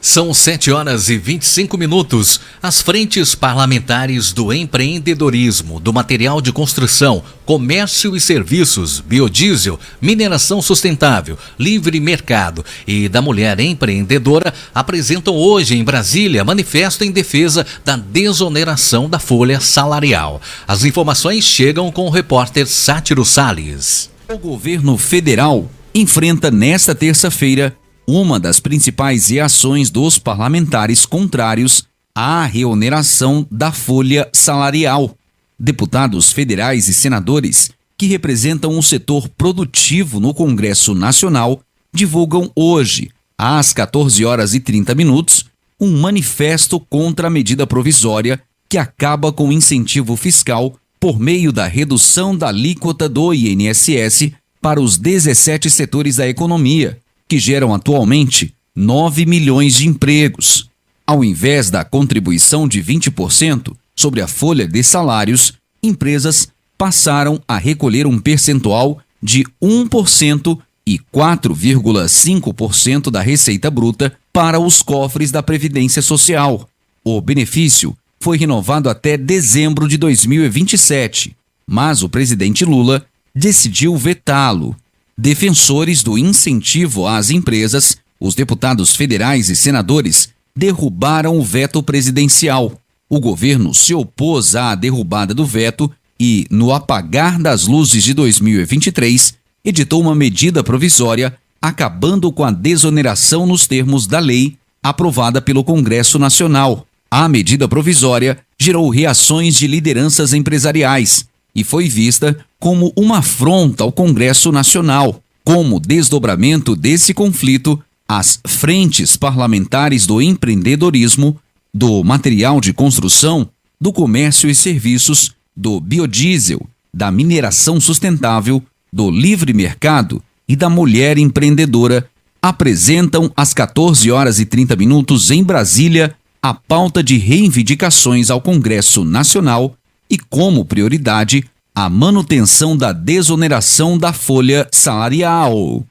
São 7h25. As frentes parlamentares do empreendedorismo, do material de construção, comércio e serviços, biodiesel, mineração sustentável, livre mercado e da mulher empreendedora apresentam hoje em Brasília manifesto em defesa da desoneração da folha salarial. As informações chegam com o repórter Sátiro Salles. O governo federal enfrenta nesta terça-feira uma das principais reações dos parlamentares contrários à reoneração da folha salarial. Deputados federais e senadores que representam o setor produtivo no Congresso Nacional divulgam hoje, às 14h30, um manifesto contra a medida provisória que acaba com o incentivo fiscal por meio da redução da alíquota do INSS para os 17 setores da economia, que geram atualmente 9 milhões de empregos. Ao invés da contribuição de 20% sobre a folha de salários, empresas passaram a recolher um percentual de 1% e 4,5% da receita bruta para os cofres da Previdência Social. O benefício foi renovado até dezembro de 2027, mas o presidente Lula decidiu vetá-lo. Defensores do incentivo às empresas, os deputados federais e senadores derrubaram o veto presidencial. O governo se opôs à derrubada do veto e, no apagar das luzes de 2023, editou uma medida provisória acabando com a desoneração nos termos da lei aprovada pelo Congresso Nacional. A medida provisória gerou reações de lideranças empresariais e foi vista como uma afronta ao Congresso Nacional. Como desdobramento desse conflito, as frentes parlamentares do empreendedorismo, do material de construção, do comércio e serviços, do biodiesel, da mineração sustentável, do livre mercado e da mulher empreendedora apresentam às 14h30 em Brasília a pauta de reivindicações ao Congresso Nacional e, como prioridade, a manutenção da desoneração da folha salarial.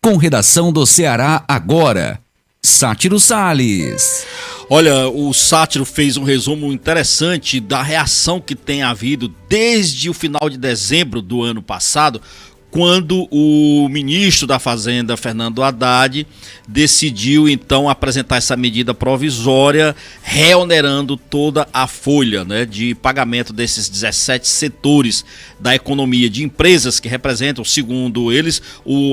Com redação do Ceará Agora, Sátiro Salles. Olha, o Sátiro fez um resumo interessante da reação que tem havido desde o final de dezembro do ano passado, quando o ministro da Fazenda, Fernando Haddad, decidiu então apresentar essa medida provisória, reonerando toda a folha, né, de pagamento desses 17 setores da economia, de empresas que representam, segundo eles,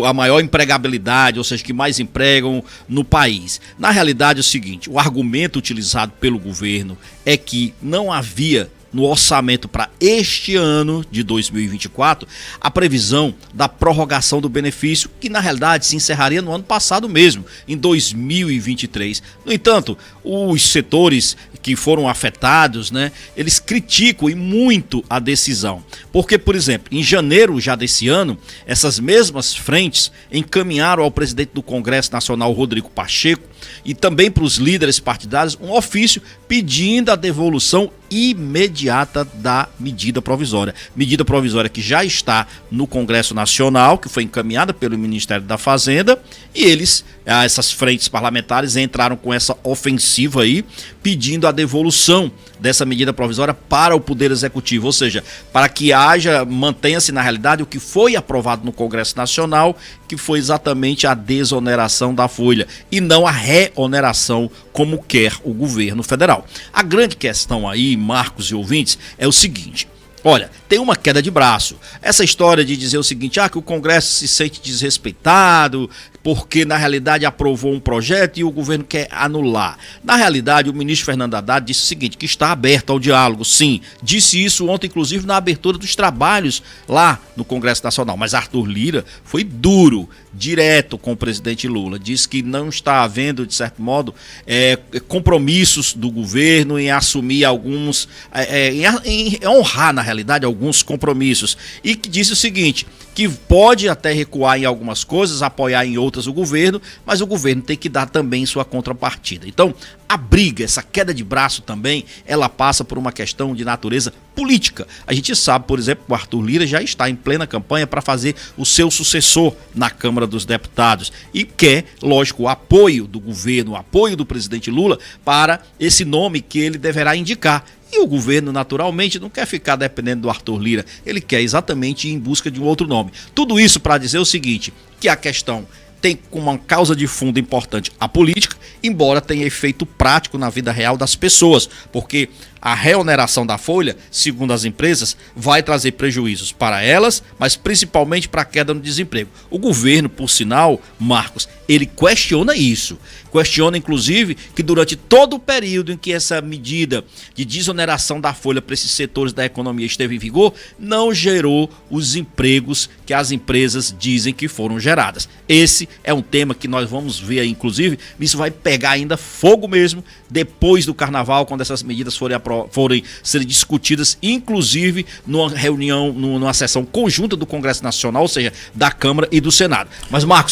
a maior empregabilidade, ou seja, que mais empregam no país. Na realidade é o seguinte, o argumento utilizado pelo governo é que não havia no orçamento para este ano de 2024, a previsão da prorrogação do benefício, que na realidade se encerraria no ano passado mesmo, em 2023. No entanto, os setores que foram afetados, né, eles criticam e muito a decisão. Porque, por exemplo, em janeiro já desse ano, essas mesmas frentes encaminharam ao presidente do Congresso Nacional, Rodrigo Pacheco, e também para os líderes partidários, um ofício pedindo a devolução imediata da medida provisória. Medida provisória que já está no Congresso Nacional, que foi encaminhada pelo Ministério da Fazenda, e essas frentes parlamentares entraram com essa ofensiva aí, pedindo a devolução dessa medida provisória para o Poder Executivo, ou seja, para que mantenha-se na realidade o que foi aprovado no Congresso Nacional, que foi exatamente a desoneração da folha e não a reoneração como quer o governo federal. A grande questão aí, Marcos e ouvintes, é o seguinte: olha, tem uma queda de braço. Essa história de dizer o seguinte, que o Congresso se sente desrespeitado porque na realidade aprovou um projeto e o governo quer anular. Na realidade, o ministro Fernando Haddad disse o seguinte, que está aberto ao diálogo, sim. Disse isso ontem, inclusive, na abertura dos trabalhos lá no Congresso Nacional. Mas Arthur Lira foi duro, direto com o presidente Lula. Disse que não está havendo, de certo modo, compromissos do governo em assumir alguns, em honrar, na realidade, alguns compromissos. E que disse o seguinte, que pode até recuar em algumas coisas, apoiar em outras outras o governo, mas o governo tem que dar também sua contrapartida. Então, a briga, essa queda de braço também, ela passa por uma questão de natureza política. A gente sabe, por exemplo, que o Arthur Lira já está em plena campanha para fazer o seu sucessor na Câmara dos Deputados e quer, lógico, o apoio do governo, o apoio do presidente Lula para esse nome que ele deverá indicar. E o governo, naturalmente, não quer ficar dependendo do Arthur Lira, ele quer exatamente ir em busca de um outro nome. Tudo isso para dizer o seguinte, que a questão tem como uma causa de fundo importante a política, embora tenha efeito prático na vida real das pessoas, porque a reoneração da folha, segundo as empresas, vai trazer prejuízos para elas, mas principalmente para a queda no desemprego. O governo, por sinal, Marcos, ele questiona isso. Questiona, inclusive, que durante todo o período em que essa medida de desoneração da folha para esses setores da economia esteve em vigor, não gerou os empregos que as empresas dizem que foram geradas. Esse é um tema que nós vamos ver aí, inclusive, isso vai pegar ainda fogo mesmo depois do carnaval, quando essas medidas forem ser discutidas, inclusive numa reunião, numa sessão conjunta do Congresso Nacional, ou seja, da Câmara e do Senado. Mas, Marcos,